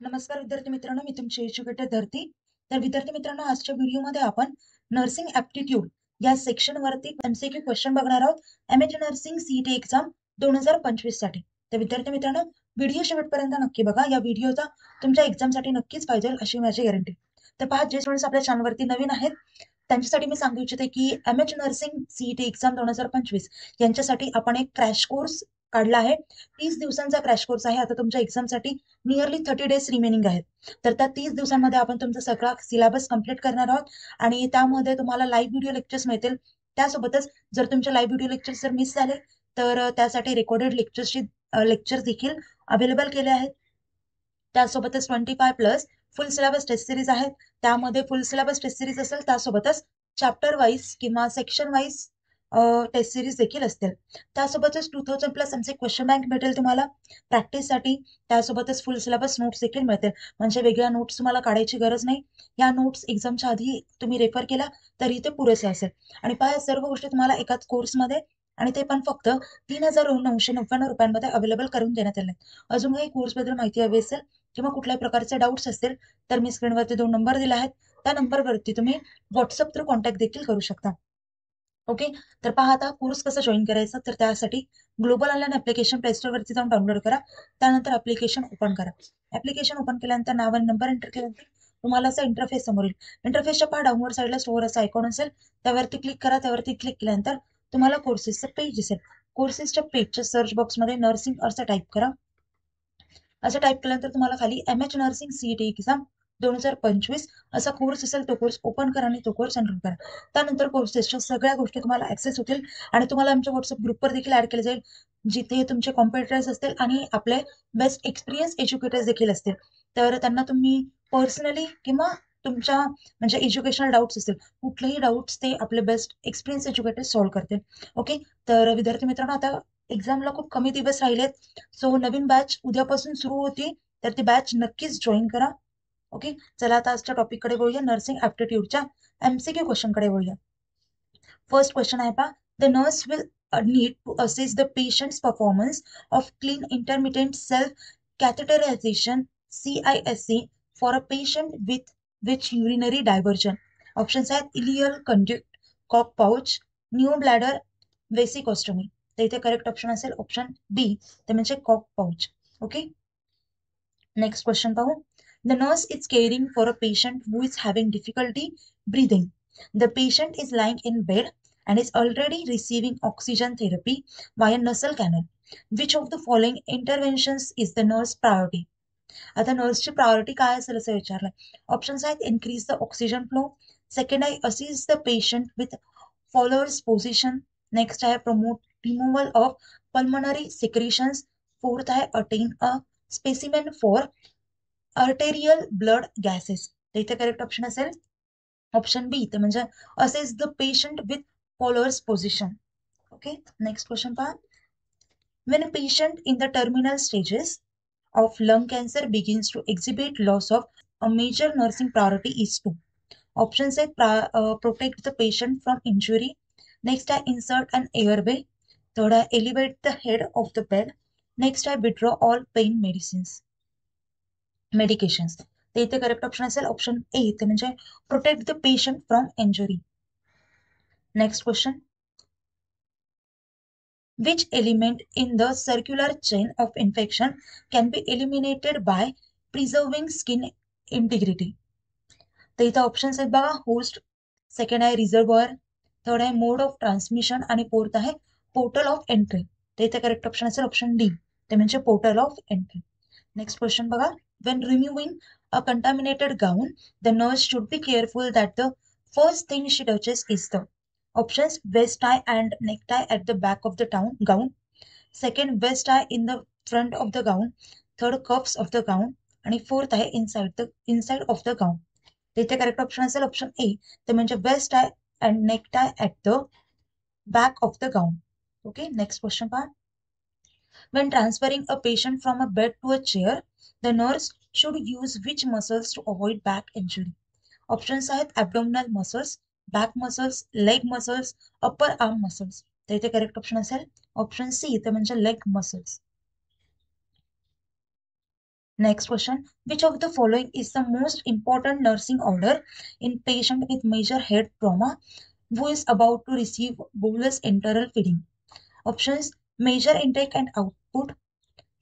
नमस्कार विद्यार्थी मित्रांनो, मी तुमची एज्युकेटर धरती. तर विद्यार्थी मित्रांनो, आजच्या व्हिडिओमध्ये आपण नर्सिंग ऍप्टिट्यूड या सेक्शन वरती एमसीक्यू क्वेश्चन बघणार आहोत. एमएच नर्सिंग सीईटी एक्झाम 2025 साठी. तर विद्यार्थी मित्रांनो, व्हिडिओ शेवटपर्यंत नक्की बघा. या व्हिडिओचा तुमच्या एक्झाम साठी नक्कीच पाहिजे अशी माझी गॅरंटी. तर पहा, जे स्टुडंट्स आपल्या चॅनलवरती नवीन आहेत त्यांच्यासाठी मी सांगू इच्छिते की एमएच नर्सिंग सीईटी एक्झाम 2025 यांच्यासाठी आपण एक क्रॅश कोर्स काढला आहे. 30 दिवसांचा क्रॅश कोर्स आहे. आता तुमच्या एक्झामसाठी नियरली 30 डेज रिमेनिंग आहेत. तर त्या 30 दिवसांमध्ये आपण तुमचा सगळा सिलेबस कंप्लीट करणार आहोत आणि त्यामध्ये तुम्हाला लाईव्ह व्हिडिओ लेक्चर्स मिळतील. त्यासोबतच जर तुमचे लाईव्ह व्हिडिओ लेक्चर्स जर मिस झाले तर त्यासाठी रेकॉर्डेड लेक्चर देखील अवेलेबल केले आहेत. त्यासोबतच 25+ फुल सिलेबस टेस्ट सिरीज आहेत. त्यामध्ये फुल सिलेबस टेस्ट सिरीज असेल, त्यासोबतच चॅप्टर वाईज किंवा सेक्शन वाईज टेस्ट सिरीज देखील असतील. त्यासोबतच 2000+ आमचे क्वेश्चन बँक भेटेल तुम्हाला प्रॅक्टिससाठी. त्यासोबतच फुल सिलेबस नोट्स देखील मिळतील, म्हणजे वेगळ्या नोट्स तुम्हाला काढायची गरज नाही. या नोट्स एक्झामच्या आधी तुम्ही रेफर केला तरी ते पुरेसे असेल. आणि पहा, सर्व गोष्टी तुम्हाला एकाच कोर्समध्ये आणि ते पण फक्त 3,999 रुपयांमध्ये अवेलेबल करून देण्यात आले. अजून काही कोर्सबद्दल माहिती हवी असेल किंवा कुठल्याही प्रकारचे डाऊट्स असतील तर मी स्क्रीनवरती 2 नंबर दिले आहेत. त्या नंबरवरती तुम्ही व्हॉट्सअप थ्रू कॉन्टॅक्ट देखील करू शकता. ओके. तर पहा, आता कोर्स कसं जॉईन करायचं, तर त्यासाठी global online application play store वरती जाऊन डाउनलोड करा. त्यानंतर ऍप्लिकेशन ओपन करा. ऍप्लिकेशन ओपन केल्यानंतर नाव आणि नंबर एंटर केल्यानंतर तुम्हाला असं इंटरफेस समोर येईल. इंटरफेसच्या पहा डाऊनलोड साईडला स्टोअर असा आयकॉन असेल, त्यावरती क्लिक करा. त्यावरती क्लिक केल्यानंतर तुम्हाला कोर्सेसचं पेज दिसेल. कोर्सेसच्या पेजच्या सर्च बॉक्समध्ये नर्सिंग असं टाईप करा. असं टाईप केल्यानंतर तुम्हाला खाली एमएच नर्सिंग सीईटी एक्झाम 2025 असा कोर्स असेल, तो कोर्स ओपन करा आणि तो कोर्स एनरोल करा. त्यानंतर कोर्सेसच्या सगळ्या गोष्टी तुम्हाला ऍक्सेस होतील आणि तुम्हाला आमच्या व्हॉट्सअप ग्रुपवर देखील ऍड केले जाईल, जिथे तुमचे कॉम्पिटिटर्स असतील आणि आपले बेस्ट एक्सपिरियन्स एज्युकेटर्स देखील असतील. तर त्यांना तुम्ही पर्सनली किंवा तुमच्या म्हणजे एज्युकेशनल डाऊट्स असतील, कुठलेही डाऊट्स ते आपले बेस्ट एक्सपिरियन्स एज्युकेटर सॉल्व्ह करतील. ओके. तर विद्यार्थी मित्रांनो, आता एक्झामला खूप कमी दिवस राहिलेत. सो नवीन बॅच उद्यापासून सुरू होती, तर ती बॅच नक्कीच जॉईन करा. ओके. चला, आता आजच्या टॉपिक कडे वळूया. नर्सिंग ऍप्टिट्यूडच्या एमसीक्यू क्वेश्चन कडे वळूया. फर्स्ट क्वेश्चन आहे पहा. The nurse will need to assess the patient's performance of clean intermittent self catheterization CISC for a patient with which urinary diversion. Options आहेत ileal conduit, Kock pouch, new bladder, vesicostomy. तर इथे correct option असेल option B, ते म्हणजे Kock pouch. Okay. Next question पाहू. The nurse is caring for a patient who is having difficulty breathing. The patient is lying in bed and is already receiving oxygen therapy via nasal canal. Which of the following interventions is the nurse priority? आता नर्सची priority काय असेल असं विचारलंय. Options आहेत increase the oxygen flow, second आहे assist the patient with followers position, next आहे promote removal of pulmonary secretions, fourth आहे attain a specimen for arterial blood gases. तर इथे करेक्ट ऑप्शन असेल ऑप्शन बी, ते म्हणजे assess the patient with followers position. Okay. Next question पहा. When a patient in the terminal stages of lung cancer begins to exhibit loss of a major nursing priority is to. Options say protect the patient from injury. Next, I insert an airway. Third, I elevate the head of the bed. Next, I withdraw all pain medications. ते इथे correct option असेल option A, ते म्हणजे protect the patient from injury. Next question. Which element in the circular chain of infection can be eliminated by preserving skin integrity? तर इथं options आहेत बघा. Host, second आहे रिझर्व्हर, थर्ड आहे मोड ऑफ ट्रान्समिशन आणि फोर्थ आहे पोर्टल ऑफ एंट्री. तर इथे करेक्ट ऑप्शन असेल ऑप्शन डी, ते म्हणजे portal of entry. Next question बघा. When removing a contaminated gown, the nurse should be careful that the first thing she touches is the options waist tie and necktie at the back of the gown, second waist tie in the front of the gown, third cuffs of the gown आणि fourth आहे inside of the gown. इथे correct option असेल option A, ते म्हणजे waist tie and neck tie at the back of the gown. Okay. Next question पहा. When transferring a patient from a bed to a chair, the nurse should use which muscles to avoid back injury? Options आहेत abdominal muscles, back muscles, leg muscles, upper arm muscles. तर इथे correct option असेल option C, ते म्हणजे leg muscles. Next question, which of the following is the most important nursing order in patient with major head trauma who is about to receive bolus enteral feeding? Options, measure intake and output.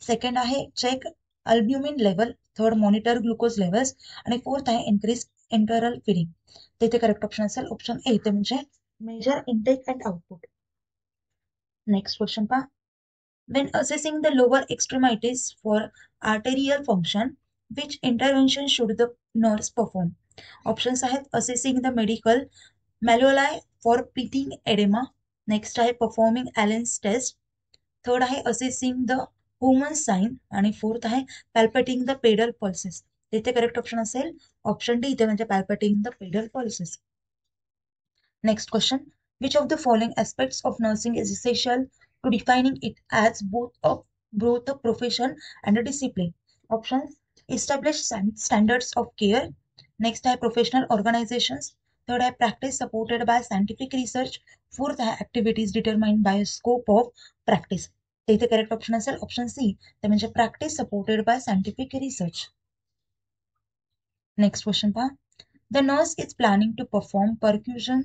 Second आहे check albumin level, third monitor glucose levels आणि fourth आहे increase enteral feeding. तिथे correct option असेल option A, ते म्हणजे measure intake and output. Next question पहा, when assessing the lower extremities for arterial function, which intervention should the nurse perform? Options आहेत assessing the medial malleoli for pitting edema, next आहे performing Allen's test, third आहे assessing the Homan sign आणि fourth आहे palpating the pedal pulses. तिथे correct option असेल option D, इथे म्हणजे palpating the pedal pulses. Next question, which of the following aspects of nursing is essential to defining it as both a profession and a discipline? Options, establish standards of care, next आहे professional organizations, third आहे practice supported by scientific research, fourth आहे activities determined by a scope of practice. इथे correct option असेल option C, ते म्हणजे practice supported by scientific research. Next question पहा, the nurse is planning to perform percussion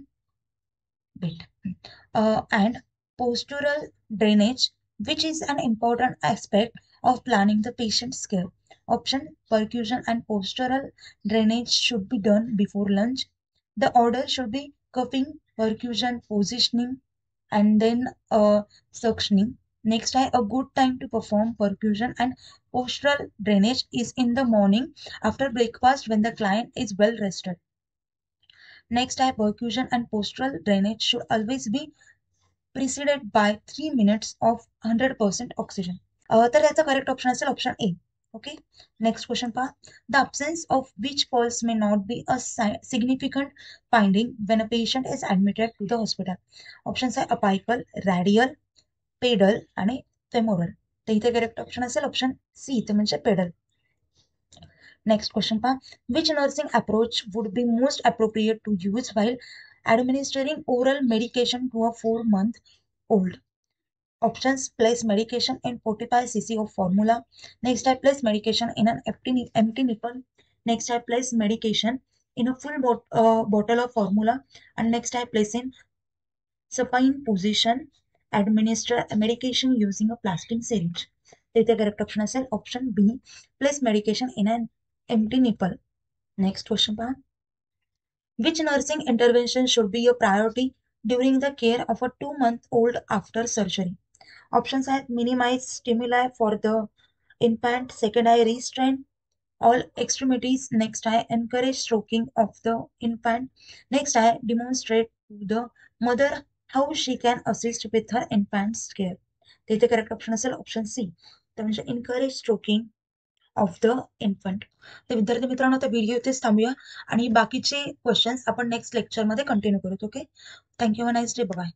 and postural drainage, which is an important aspect of planning the patient's care. Option, percussion and postural drainage should be done before lunch. The order should be cupping, percussion, positioning, and then suctioning. Next, a good time to perform percussion and postural drainage is in the morning after breakfast when the client is well rested. Next, percussion and postural drainage should always be preceded by 3 minutes of 100% oxygen. तर याचा correct option असेल option ए. Okay, next question पहा, the absence of which pulse may not be a significant finding when a patient is admitted to the hospital? Options आहे apical, radial, pedal आणि femoral. तर इथे correct option असेल option C, ते म्हणजे pedal. Next question पहा, which nursing approach would be most appropriate to use while administering oral medication to a 4-month-old? Options, place medication in 45 cc of formula. Next, I place medication in an empty nipple. Next, I place medication in a full bottle of formula. And next, I place in supine position, administer medication using a plastic syringe. इथे correct option असेल option B, place medication in an empty nipple. Next question पहा, which nursing intervention should be your priority during the care of a 2-month-old after surgery? Options are minimize stimuli for the infant, second eye restrain all extremities, next eye encourage stroking of the infant, next eye demonstrate to the mother how she can assist with her infant's care. तिथे correct option असेल option C, तर म्हणजे encourage stroking of the infant. तर विद्यार्थी मित्रांनो, आता video इथेच थांबूया आणि बाकीचे क्वेश्चन्स आपण नेक्स्ट लेक्चरमध्ये कंटिन्यू करूत. Okay, thank you, nice day, bye.